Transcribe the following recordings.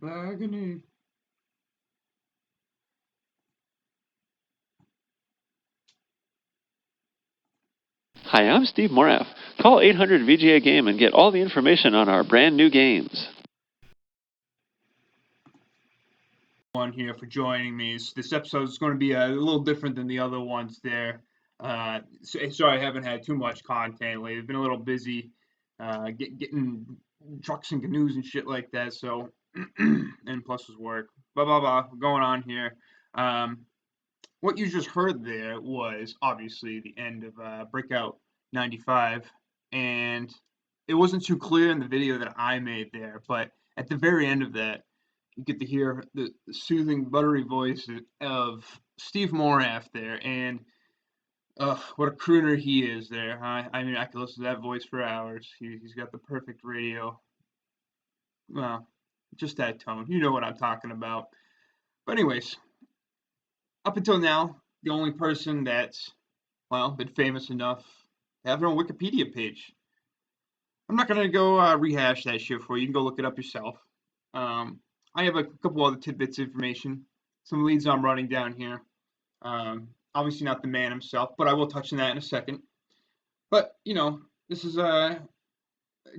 of agony. Hi, I'm Steve Moraff. Call 800 VGA Game and get all the information on our brand new games. One here for joining me. This episode is going to be a little different than the other ones there. Sorry, I haven't had too much content lately. I've been a little busy getting trucks and canoes and shit like that. So, and plus his work. Blah, blah, blah. Going on here. What you just heard there was obviously the end of Breakout 95. And it wasn't too clear in the video that I made there. But at the very end of that, you get to hear the soothing, buttery voice of Steve Moraff there, and what a crooner he is there. I mean, I could listen to that voice for hours. He's got the perfect radio. Well, just that tone. You know what I'm talking about. But anyways, up until now, the only person that's, well, been famous enough to have their own Wikipedia page. I'm not going to go rehash that shit for you. You can go look it up yourself. I have a couple other tidbits of information, some leads I'm running down here. Obviously not the man himself, but I will touch on that in a second. But, you know, this is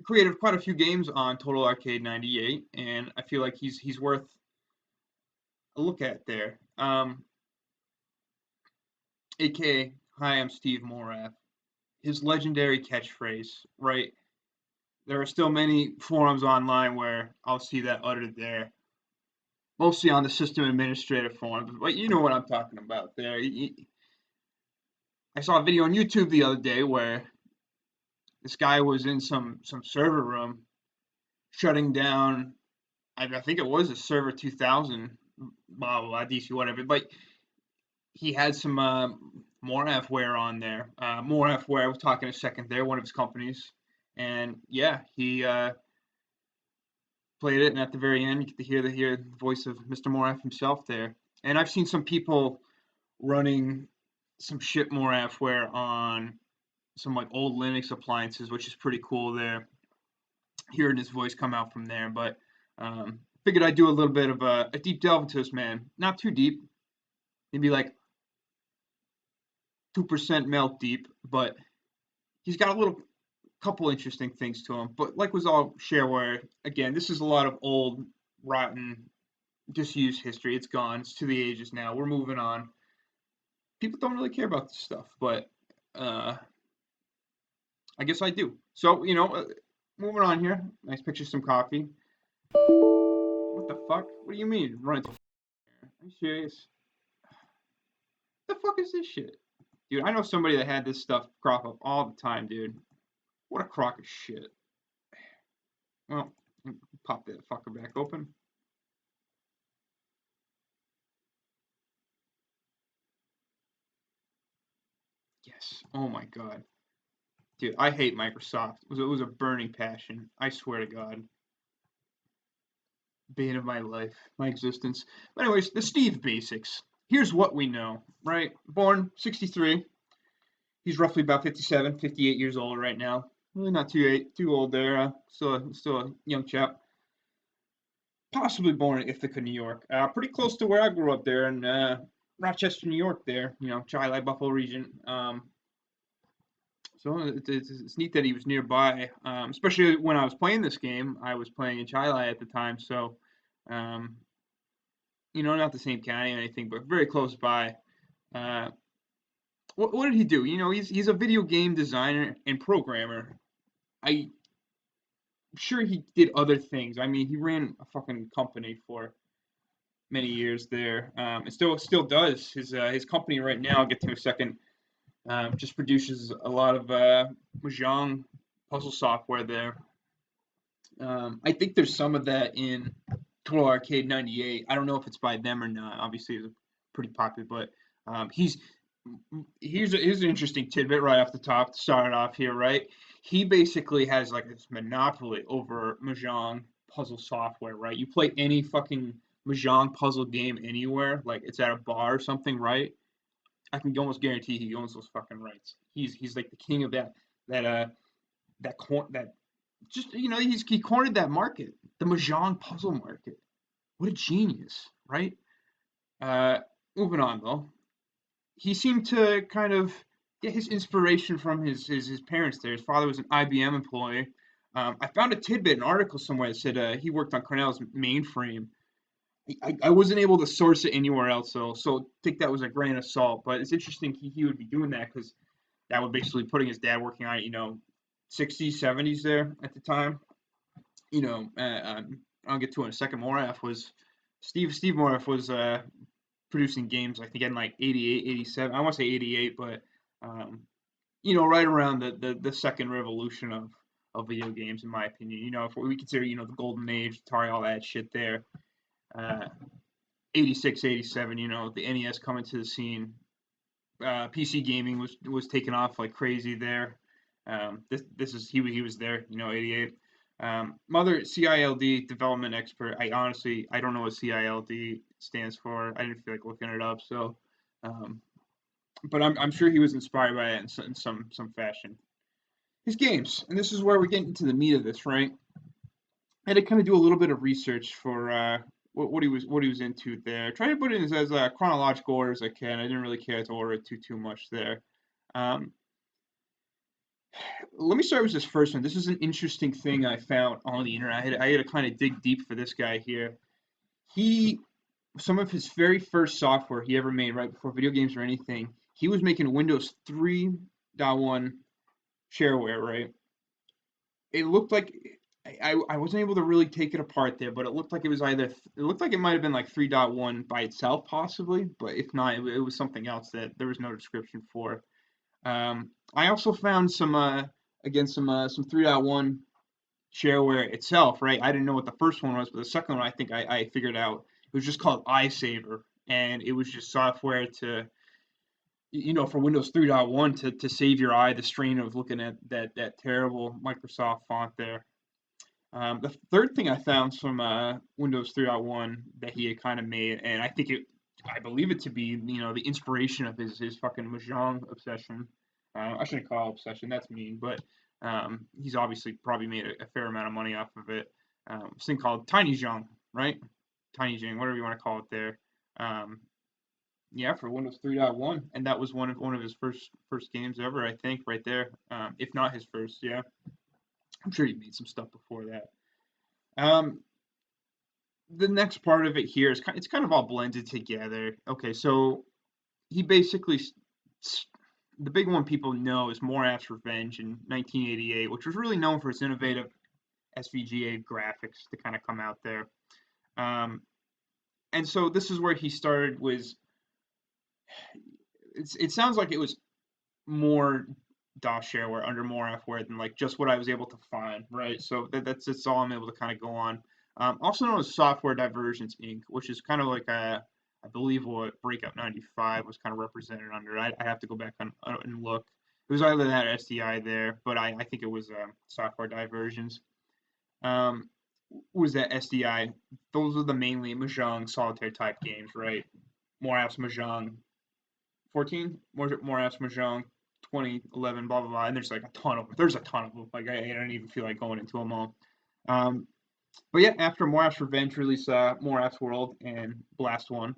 created quite a few games on Total Arcade 98, and I feel like he's worth a look at there. AKA, hi, I'm Steve Moraff. His legendary catchphrase, right? There are still many forums online where I'll see that uttered there. Mostly on the system administrator forums, but you know what I'm talking about there. I saw a video on YouTube the other day where this guy was in some server room shutting down. I think it was a server 2000, blah blah blah, DC whatever. But he had some Moraffware on there. Moraffware, we'll talk in a second there, one of his companies, and yeah, he played it, and at the very end, you get to hear the voice of Mr. Moraff himself there. And I've seen some people running some shit Moraffware on some like old Linux appliances, which is pretty cool there. Hearing his voice come out from there, but figured I'd do a little bit of a deep delve into this man. Not too deep, maybe like 2% melt deep, but he's got a little couple interesting things to him. But like was all shareware, again, this is a lot of old, rotten, disused history. It's gone. It's to the ages now. We're moving on. People don't really care about this stuff, but I guess I do. So, you know, moving on here. Nice picture, some coffee. What the fuck? What do you mean? Run to Are you serious? What the fuck is this shit? Dude, I know somebody that had this stuff crop up all the time, dude. What a crock of shit. Well, pop that fucker back open. Yes. Oh my god. Dude, I hate Microsoft. It was a burning passion. I swear to God. Bane of my life, my existence. But anyways, the Steve basics. Here's what we know, right? Born 63. He's roughly about 57, 58 years old right now. Really not too old there. Still a young chap. Possibly born in Ithaca, New York. Pretty close to where I grew up there in Rochester, New York. There, you know, Chi-Li Buffalo region. So it's neat that he was nearby, especially when I was playing this game. I was playing in Chi-Li at the time, so um, you know, not the same county or anything, but very close by. Uh, what did he do? You know, he's a video game designer and programmer. I'm sure he did other things. I mean, he ran a fucking company for many years there, and still does. His company right now, I'll get to in a second, just produces a lot of mahjong puzzle software there. I think there's some of that in Total Arcade 98. I don't know if it's by them or not. Obviously, it's pretty popular, but here's an interesting tidbit right off the top to start it off here, right? He basically has like this monopoly over mahjong puzzle software, right? You play any fucking mahjong puzzle game anywhere, like it's at a bar or something, right? I can almost guarantee he owns those fucking rights. He's like the king of that just, you know, he cornered that market, the mahjong puzzle market. What a genius, right? Moving on though, he seemed to kind of get his inspiration from his parents there. His father was an IBM employee. I found a tidbit, an article somewhere that said he worked on Cornell's mainframe. I wasn't able to source it anywhere else, so take that with a grain of salt. But it's interesting he would be doing that because that would basically putting his dad working on it, 60s, 70s there at the time. I'll get to it in a second. Steve Moraff was producing games, I think in like 88, 87. I want to say 88, but right around the second revolution of video games, in my opinion. If we consider, the golden age, Atari, all that shit there. 86, 87, the NES coming to the scene. PC gaming was taking off like crazy there. This is he was there, 88. Mother CILD development expert. I don't know what CILD stands for. I didn't feel like looking it up, so but I'm sure he was inspired by it in some fashion. His games, and this is where we're getting into the meat of this, right? I had to kind of do a little bit of research for what he was into there. Try to put it in as chronological order as I can. I didn't really care to order it too much there. Um, Let me start with this first one. This is an interesting thing I found on the internet. I had to kind of dig deep for this guy here. Some of his very first software he ever made, right before video games or anything, he was making Windows 3.1 shareware, right? It looked like I wasn't able to really take it apart there, but it looked like it looked like it might have been like 3.1 by itself, possibly, but if not, it was something else that there was no description for. I also found some 3.1 shareware itself, right? I didn't know what the first one was, but the second one I think I figured out. It was just called iSaver, and it was just software for Windows 3.1 to save your eye the strain of looking at that terrible Microsoft font there. The third thing I found from Windows 3.1 that he had kind of made, and I believe it to be, the inspiration of his fucking Mahjong obsession. I shouldn't call it obsession, that's mean, but he's obviously probably made a fair amount of money off of it. This thing called Tiny Zhong, right? Tiny Zhong, whatever you want to call it there. Um, yeah, for Windows 3.1, and that was one of his first games ever, I think, right there. If not his first, yeah. I'm sure he made some stuff before that. Um, the next part of it here is it's kind of all blended together. Okay, so he basically the big one people know is Moraff's Revenge in 1988, which was really known for its innovative SVGA graphics to kind of come out there. Um, and so this is where he started. It sounds like it was more DOS shareware under Moraff than like just what I was able to find, right? So that's all I'm able to kind of go on. Also known as Software Divergence Inc., which is kind of like I believe what Breakout 95 was kind of represented under. I have to go back and look. It was either that or SDI there, but I think it was Software Divergence. Was that SDI? Those are the mainly Mahjong solitaire type games, right? Moraff's Mahjong 14, Moraff's Mahjong 2011, blah blah blah, and there's like a ton of them. There's a ton of them. Like I don't even feel like going into them all. But yeah, after Moraff's Revenge, released Moraff's World and Blast One,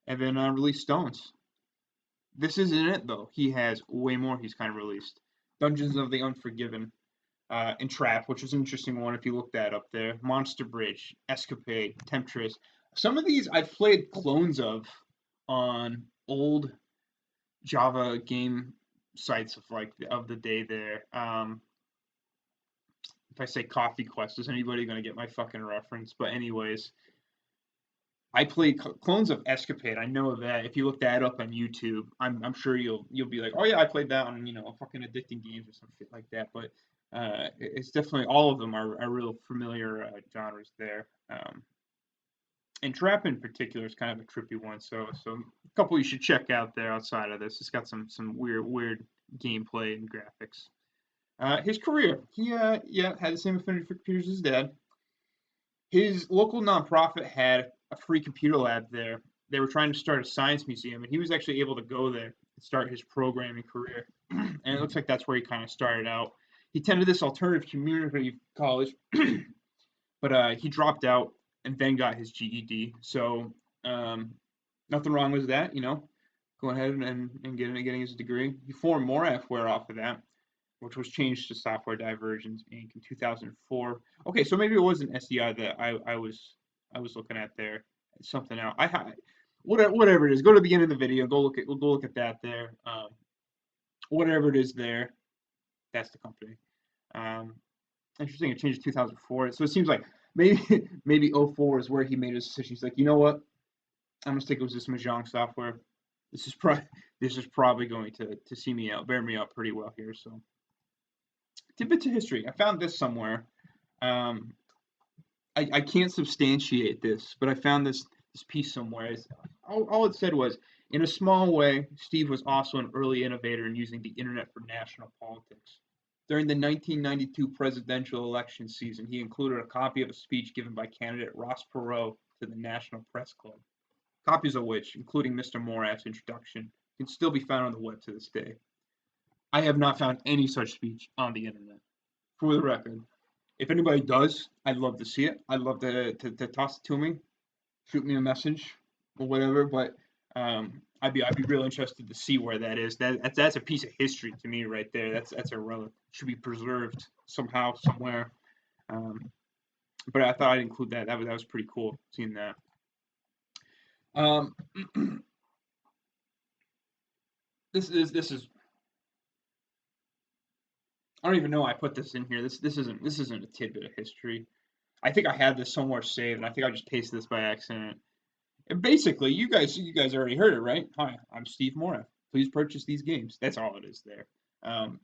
and then released Stones. This isn't it though. He has way more. He's kind of released Dungeons of the Unforgiven, and Trap, which is an interesting one if you look that up there. Monster Bridge, Escapade, Temptress. Some of these I've played clones of on old Java game sites of the day there. If I say Coffee Quest, is anybody gonna get my fucking reference? But anyways, I played clones of Escapade. I know that. If you look that up on YouTube, I'm sure you'll be like, oh yeah, I played that on fucking addicting games or some shit like that. But it's definitely all of them are real familiar genres there. And Trap in particular is kind of a trippy one. So a couple you should check out there outside of this. It's got some weird gameplay and graphics. His career, he had the same affinity for computers as his dad. His local nonprofit had a free computer lab there. They were trying to start a science museum, and he was actually able to go there and start his programming career. And it looks like that's where he kind of started out. He attended this alternative community college, but he dropped out and then got his GED. So nothing wrong with that, going ahead and getting his degree. He formed Moraffware off of that, which was changed to Software Divergence Inc. in 2004. Okay, so maybe it wasn't SEI that I was looking at there. It's something else. Whatever it is. Go to the beginning of the video. Go look at that there. Whatever it is there, that's the company. Um, Interesting. It changed in 2004. So it seems like maybe '04 is where he made his decision. He's like, you know what? I'm gonna stick with this Mahjong software. This is probably going to see me out, bear me out pretty well here. So tidbit to history. I found this somewhere. Um, I can't substantiate this, but I found this piece somewhere. All it said was, in a small way, Steve was also an early innovator in using the internet for national politics. During the 1992 presidential election season, he included a copy of a speech given by candidate Ross Perot to the National Press Club, copies of which, including Mr. Moraff's introduction, can still be found on the web to this day. I have not found any such speech on the internet. For the record, if anybody does, I'd love to see it. I'd love to toss it to me, shoot me a message or whatever. But I'd be real interested to see where that is. That's a piece of history to me right there. That's a relic. Should be preserved somehow, somewhere. Um, but I thought I'd include that. That was pretty cool seeing that. Um, this is. I don't even know why I put this in here. This isn't a tidbit of history. I think I had this somewhere saved, and I think I just pasted this by accident. And basically, you guys already heard it, right? Hi, I'm Steve Moraff. Please purchase these games. That's all it is there. Um,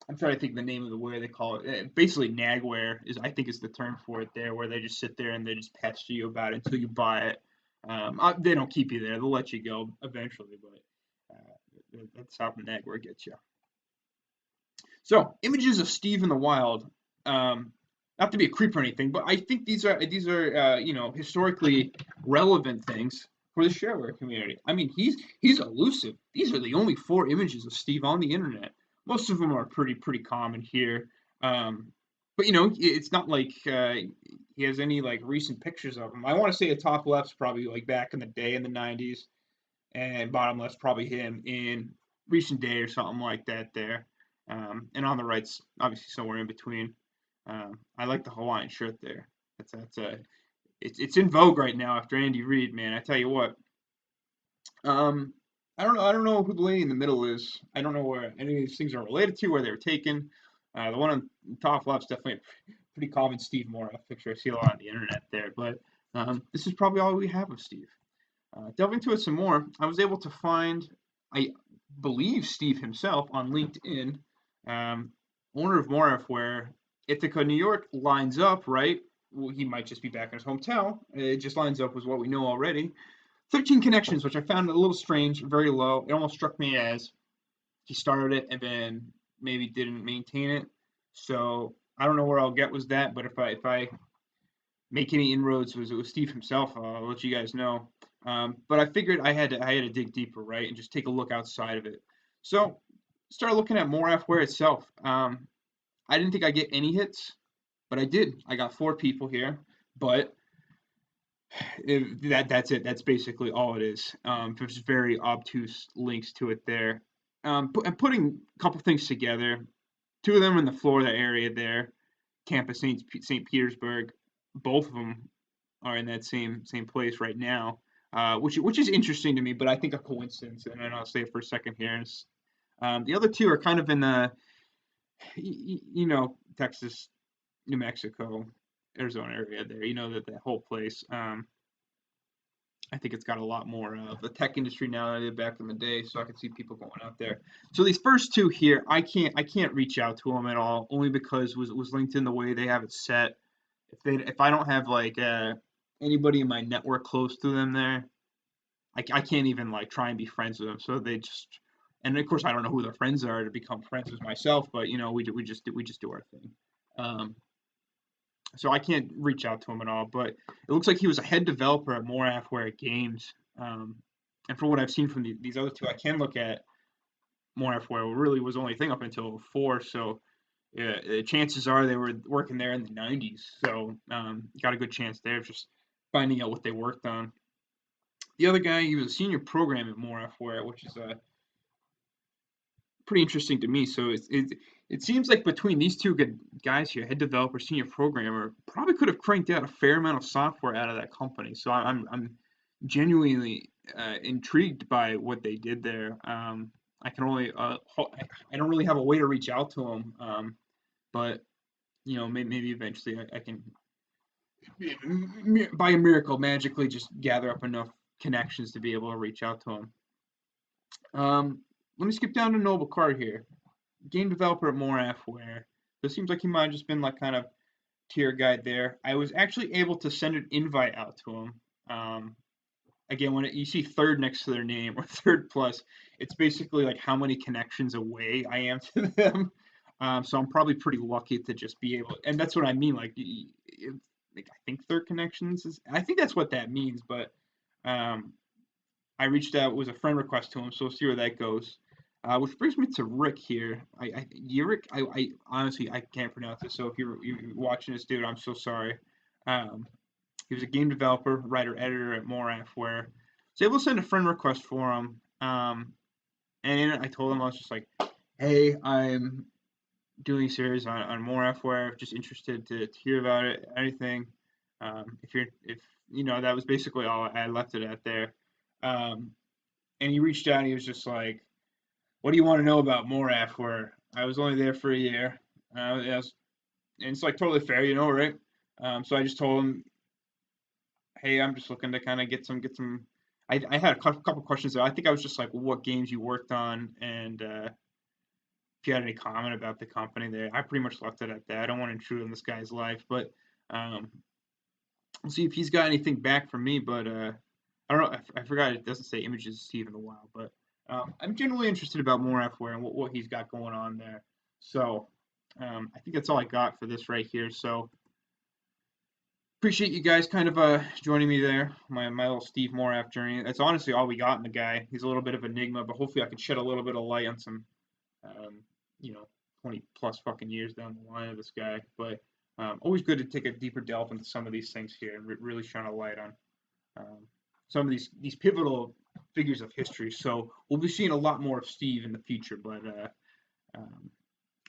I'm trying to think of the name of the ware they call it. Basically, nagware is the term for it there, where they just sit there and they just pester you about it until you buy it. They don't keep you there; they'll let you go eventually, but that's how the nagware gets you. So, images of Steve in the wild. Um, Not to be a creep or anything, but I think these are historically relevant things for the shareware community. I mean, he's elusive. These are the only four images of Steve on the internet. Most of them are pretty common here. Um, but it's not like he has any like recent pictures of him. I want to say the top left's probably like back in the day in the '90s, and bottom left's probably him in recent day or something like that there. And on the right's obviously somewhere in between. I like the Hawaiian shirt there. It's in vogue right now after Andy Reid, man. I tell you what. Um, I don't know who the lady in the middle is. I don't know where any of these things are related to, where they were taken. The one on the top left's definitely a pretty common Steve Moraff picture. I see a lot on the internet there, but this is probably all we have of Steve. Delving into it some more, I was able to find, I believe, Steve himself on LinkedIn, um, owner of Moraff, where Ithaca, New York lines up, right? Well, he might just be back in his hometown. It just lines up with what we know already. 13 connections, which I found a little strange, very low. It almost struck me as he started it and then maybe didn't maintain it. So I don't know where I'll get with that, but if I make any inroads with Steve himself, I'll let you guys know. But I figured I had to dig deeper, right, and just take a look outside of it. So started looking at Moraffware itself. I didn't think I'd get any hits, but I did. I got four people here, but that's it. That's basically all it is. There's very obtuse links to it there. I'm putting a couple things together. Two of them in the Florida area there, campus St. Petersburg. Both of them are in that same place right now, which is interesting to me, but I think a coincidence. And then I'll say it for a second here. The other two are kind of in the, Texas, New Mexico, Arizona area there. That whole place. I think it's got a lot more of the tech industry now than it did back in the day, so I can see people going out there. So these first two here, I can't reach out to them at all, only because was LinkedIn the way they have it set. If I don't have like anybody in my network close to them there, I can't even like try and be friends with them. So they just, and of course I don't know who their friends are to become friends with myself, but we just do our thing. Um, so I can't reach out to him at all. But it looks like he was a head developer at Moraffware Games. And from what I've seen from these other two, I can look at Moraffware really was the only thing up until '04. So chances are they were working there in the 90s, so got a good chance there of just finding out what they worked on. The other guy, he was a senior program at Moraff, which is pretty interesting to me. So it seems like between these two good guys here, head developer, senior programmer, probably could have cranked out a fair amount of software out of that company. So I'm genuinely intrigued by what they did there. I can only I don't really have a way to reach out to them, but maybe eventually I can by a miracle magically just gather up enough connections to be able to reach out to them. Let me skip down to Noble Card here. Game developer at Moraff, where it seems like he might have just been like kind of tier guide there. I was actually able to send an invite out to him. Again, when you see third next to their name or third plus, it's basically like how many connections away I am to them. So I'm probably pretty lucky to just be able, and that's what I mean. Like I think third connections is, I think that's what that means. But um, I reached out, it was a friend request to him, so we'll see where that goes. Which brings me to Rick here. Yurik, I honestly I can't pronounce it. So if you're watching this dude, I'm so sorry. Um, he was a game developer, writer, editor at Moraff, where I was able to send a friend request for him. And I told him I was just like, hey, I'm doing a series on Moraff, where just interested to hear about it, anything. If that was basically all I left it at there. Um, and he reached out and he was just like, what do you want to know about Moraff? Where I was only there for a year. And it's like totally fair, right? So I just told him, hey, I'm just looking to kind of get some. I had a couple questions there. I think I was just like, what games you worked on, and if you had any comment about the company there. I pretty much left it at that. I don't want to intrude on this guy's life, but um, we'll see if he's got anything back from me. But I don't know. I forgot it doesn't say images of Steve in a while, but I'm generally interested about Moraff and what he's got going on there. So I think that's all I got for this right here. So appreciate you guys kind of joining me there. My little Steve Moraff journey. That's honestly all we got in the guy. He's a little bit of enigma, but hopefully I can shed a little bit of light on some, um, you know, 20 plus fucking years down the line of this guy. But always good to take a deeper delve into some of these things here and really shine a light on some of these pivotal figures of history. So we'll be seeing a lot more of Steve in the future, but um,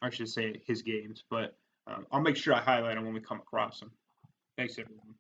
I should say his games. But I'll make sure I highlight them when we come across them. Thanks, everyone.